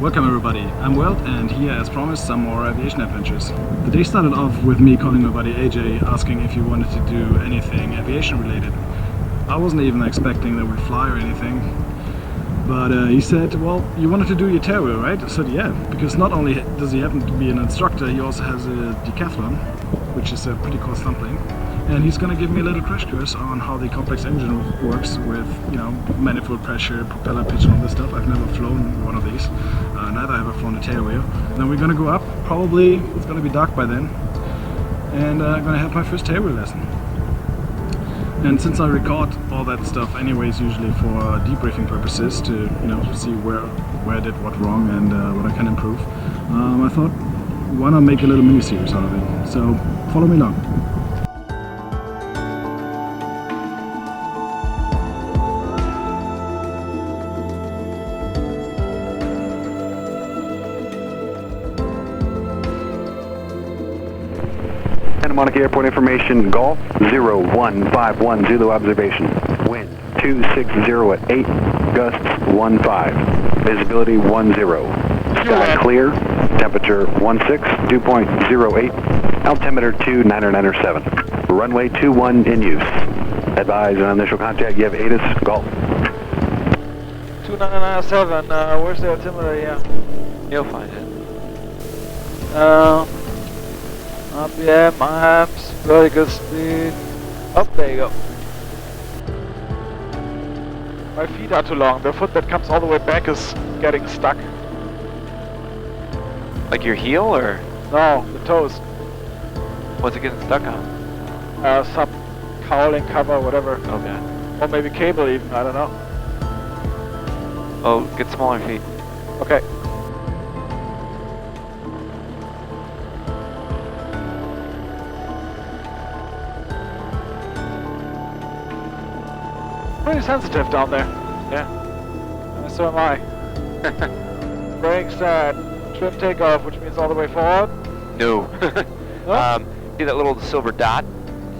Welcome everybody, I'm WELD and here as promised some more aviation adventures. The day started off with me calling my buddy AJ asking if he wanted to do anything aviation related. I wasn't even expecting that we'd fly or anything, but he said, well, you wanted to do your tailwheel, right? I said yeah, because not only does he happen to be an instructor, he also has a decathlon, which is a pretty cool stumpling. And he's gonna give me a little crash course on how the complex engine works with, you know, manifold pressure, propeller pitch and all this stuff. I've never flown one of these, neither have I flown a tailwheel. Then we're gonna go up, probably it's gonna be dark by then, and I'm gonna have my first tailwheel lesson. And since I record all that stuff anyways, usually for debriefing purposes, to, you know, see where I did what wrong and what I can improve, I thought, why not make a little mini-series out of it? So follow me along. Santa Monica Airport information, Golf 0151, Zulu observation. Wind 260 at 8, gusts 15. Visibility 10. Sky clear, temperature 16, dew point 08, altimeter 2997. Runway 21 in use. Advise on initial contact, you have ATIS, Golf. 2997, where's the altimeter? Yeah. You'll find it. RPM, maps, vertical speed. Oh, there you go. My feet are too long. The foot that comes all the way back is getting stuck. Like your heel, or No, the toes. what's it getting stuck on? Some cowling cover, whatever. Okay. Or maybe cable even, I don't know. Oh, get smaller feet. Okay. Pretty sensitive down there. Yeah. So am I. Brake start, trim takeoff, which means all the way forward. No. No? See that little silver dot?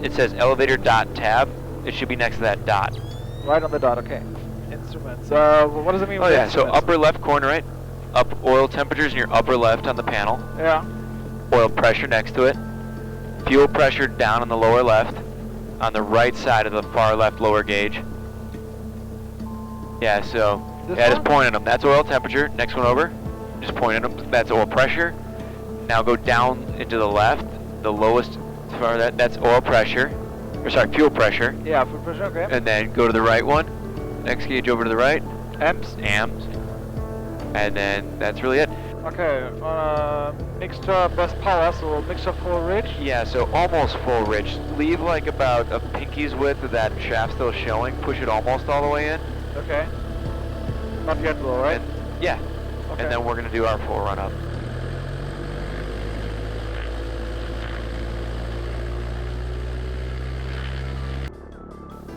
It says elevator dot tab. It should be next to that dot. Right on the dot, okay. Instruments. What does it mean? Oh with yeah, so instruments? upper left corner, right? Up oil temperatures in your upper left on the panel. Yeah. Oil pressure next to it. Fuel pressure down on the lower left. On the right side of the far left lower gauge. Yeah, so This just one? point at them. That's oil temperature. Next one over. Just point at them. That's oil pressure. Now go down into the left. The lowest far that's oil pressure. Or sorry, fuel pressure. Yeah, foot pressure, okay. And then go to the right one. Next gauge over to the right. Amps. Amps. And then that's really it. Okay, mixture best power, so mixture full rich. Yeah, so almost full rich. Leave like about a pinky's width of that shaft still showing. Push it almost all the way in. Okay. Not yet though, right? And, yeah. Okay. And then we're going to do our full run up.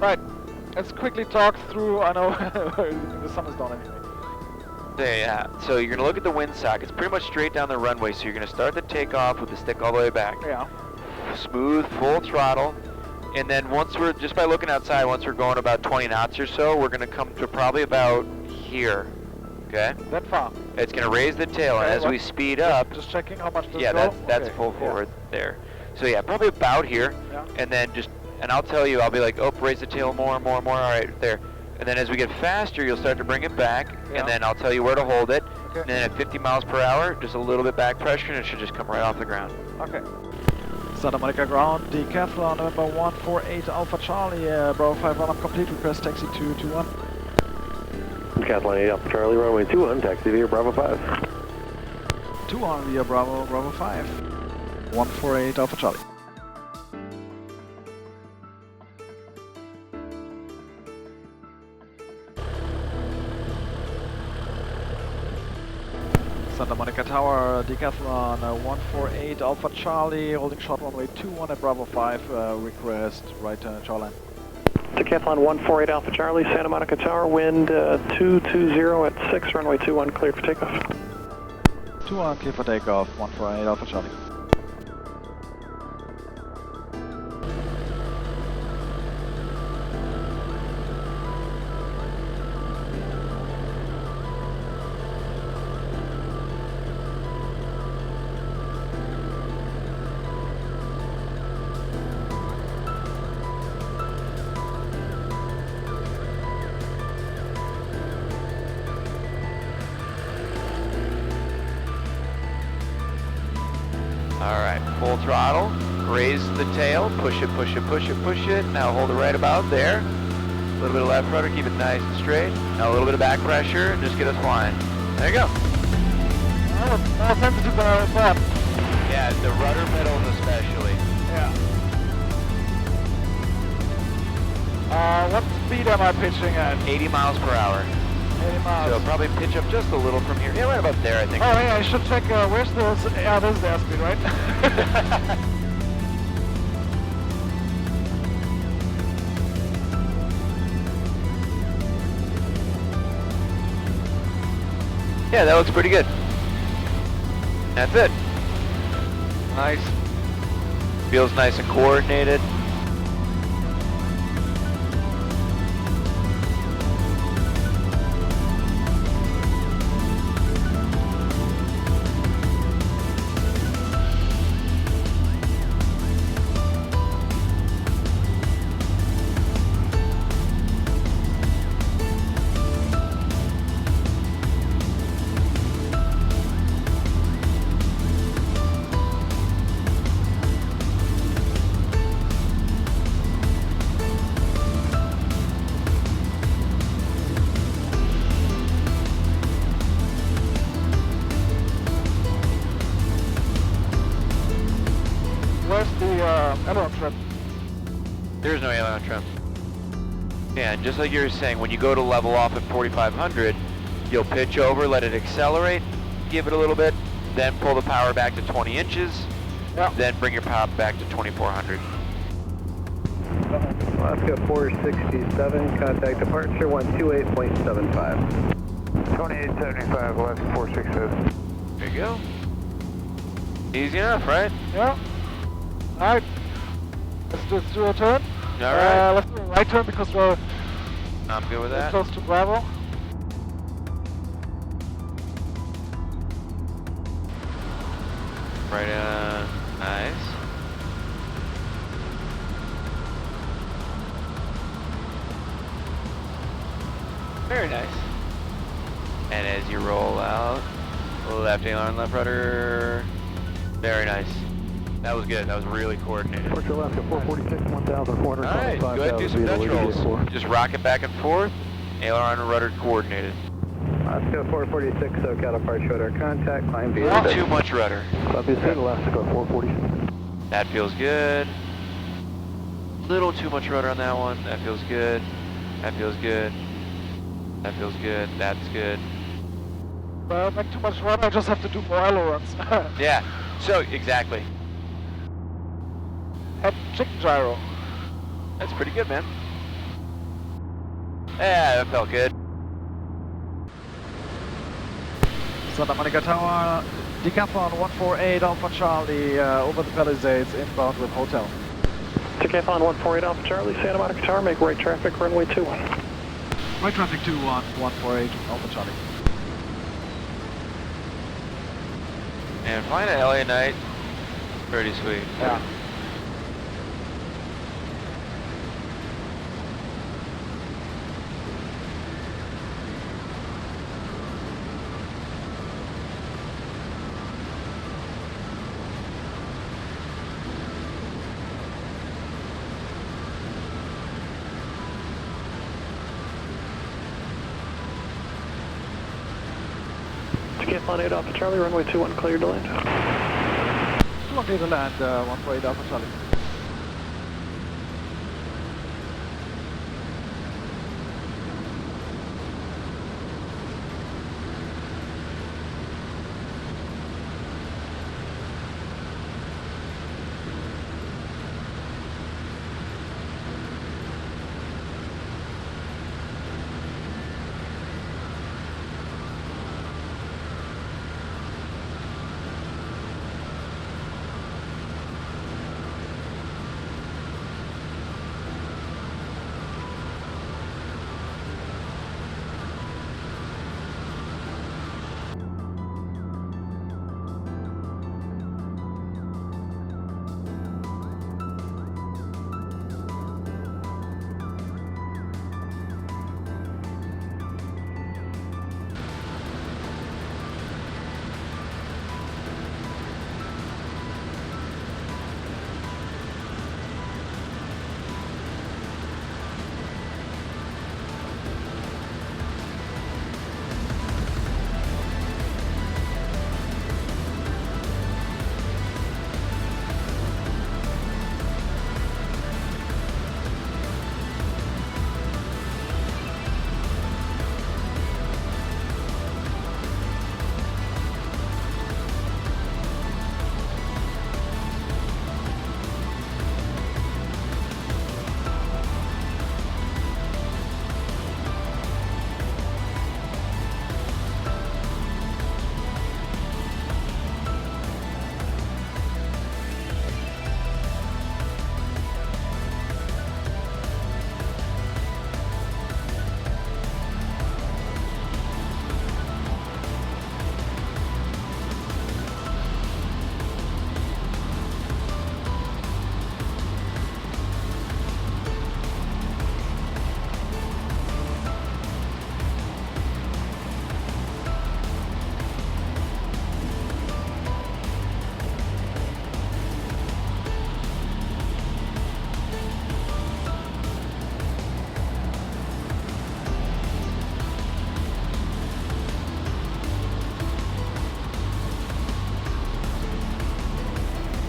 Right. Let's quickly talk through, I know the sun is down anyway. Yeah, so you're going to look at the windsock. It's pretty much straight down the runway, so you're going to start the takeoff with the stick all the way back. Yeah. Smooth, full throttle. And then once we're, just by looking outside, once we're going about 20 knots or so, we're going to come to probably about here. Okay? That far. It's going to raise the tail, and Okay, as we speed up, Just checking how much does yeah, go? that's Okay, full yeah. forward there. So yeah, probably about here. Yeah. And then just, and I'll tell you, I'll be like, oh, raise the tail more and more and more. All right, there. And then as we get faster, you'll start to bring it back, Yeah. and then I'll tell you where to hold it. Okay. And then at 50 miles per hour, just a little bit back pressure, and it should just come right off the ground. Okay. Santa Monica ground, decathlon November 148 Alpha Charlie, Bravo 5 on up complete, request taxi 221. Decathlon 8 Alpha Charlie, runway 21, taxi via Bravo 5. 2 on via Bravo 5. 148 Alpha Charlie. Santa Monica Tower, decathlon 148 Alpha Charlie, holding short runway 21 at Bravo 5, request right turn shoreline. Decathlon 148 Alpha Charlie, Santa Monica Tower, wind 220 at 6, runway 21, cleared for takeoff. 2 on, clear for takeoff, 148 Alpha Charlie. Alright, full throttle, raise the tail, push it, push it, push it, push it. Now hold it right about there. A little bit of left rudder, keep it nice and straight. Now a little bit of back pressure, and just get us flying. There you go. More sensitive than I thought. Yeah, the rudder pedals especially. Yeah. What speed am I pitching at? 80 miles per hour. 80 miles. So probably pitch up just a little from here. Yeah, right about there, I think. Oh yeah, I should check, where's the, yeah, this is the airspeed, right? Yeah, that looks pretty good. That's it. Nice. Feels nice and coordinated. Where's the aileron trim? There's no aileron trim. Yeah, and just like you were saying, when you go to level off at 4,500, you'll pitch over, let it accelerate, give it a little bit, then pull the power back to 20 inches, Yeah. then bring your power back to 2,400. Alaska 467, contact departure 128.75. 2875, Alaska 467. There you go. Easy enough, right? Yeah. Alright. Let's do a turn. All right. Let's do a right turn because we're I'm good with that. close to Bravo. Right, nice. Very nice. And as you roll out, left aileron, left rudder. Very nice. That was good. That was really coordinated. Departure Alaska 446, 1,425. Alright, go ahead and do some Dutch rolls. Just rock it back and forth. Aileron and rudder coordinated. Alaska 446, SoCal departure rudder contact, climb via Not too much rudder. Copy, Alaska 446. That feels good. Little too much rudder on that one. That feels good. That feels good. That feels good. That's good. Well, not too much run, I just have to do more ailerons. Yeah. So exactly. And chicken gyro. That's pretty good, man. Yeah, that felt good. Santa Monica Tower, Decathlon 148 Alpha Charlie, over the Palisades, inbound with hotel. Decathlon 148 Alpha Charlie, Santa Monica Tower, make right traffic, runway 21. Right traffic 21, 148 Alpha Charlie. And flying at LA night, pretty sweet. Yeah. Decathlon 8 Alpha Charlie, runway 21, cleared to land. 218 to land, 148 Alpha Charlie.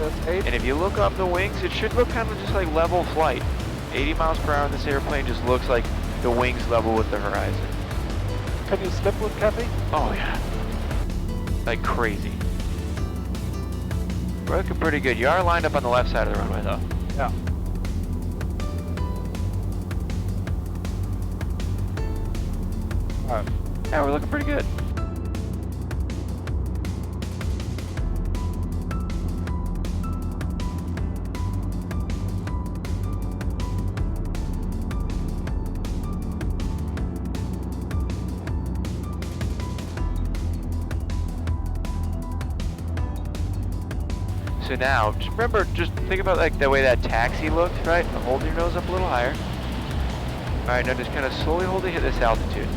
There's 8. And if you look up the wings, it should look kind of just like level flight. 80 miles per hour in this airplane just looks like the wings level with the horizon. Can you slip with Kathy? Oh yeah. Like crazy. We're looking pretty good. You are lined up on the left side of the runway though. Yeah. Alright. Yeah, we're looking pretty good. So now, just remember, just think about like the way that taxi looked, right? Hold your nose up a little higher. Alright, now just kind of slowly hold it, hit this altitude.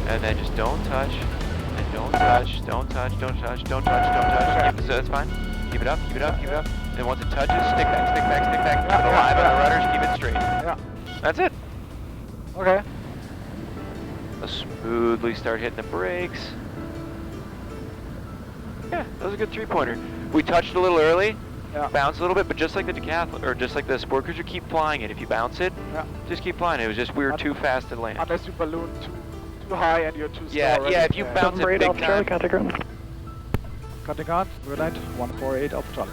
And then just don't touch, and don't touch, don't touch, don't touch, don't touch, don't touch. Keep, so that's fine. Keep it up, keep it up, keep it up. Then once it touches, stick back, stick back, stick back. Keep it alive on the rudders, keep it straight. Yeah. That's it. Okay. Let's smoothly start hitting the brakes. Yeah, that was a good three-pointer. We touched a little early, bounced a little bit, but just like the decathlon, or just like the sport cruiser, keep flying it. If you bounce it, just keep flying it. It was just we were too fast to land. Unless you balloon too high and you're too slow. Yeah, if you bounce it big time. Contact ground. Cutting on, good night, 148 Alpha Charlie.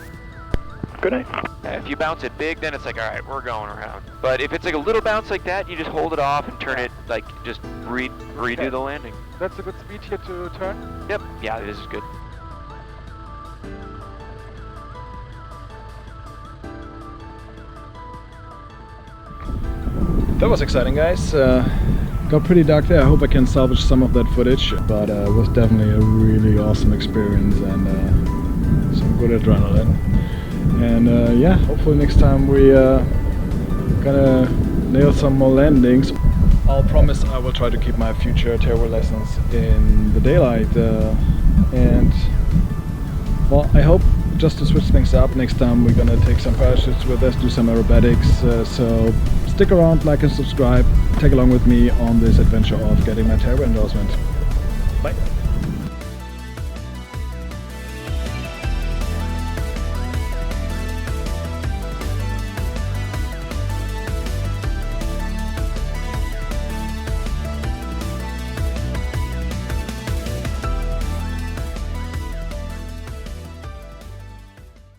Good night. Yeah, if you bounce it big, then it's like, all right, we're going around. But if it's like a little bounce like that, you just hold it off and turn it, like, just redo the landing. That's a good speed here to turn? Yep, yeah, this is good. That was exciting, guys. Got pretty dark there. I hope I can salvage some of that footage, but it was definitely a really awesome experience and some good adrenaline. And yeah, hopefully next time we gonna nail some more landings. I'll promise I will try to keep my future tailwheel lessons in the daylight. And well, I hope just to switch things up, next time we're gonna take some parachutes with us, do some aerobatics. So stick around, like and subscribe, tag along with me on this adventure of getting my tailwheel endorsement. Bye.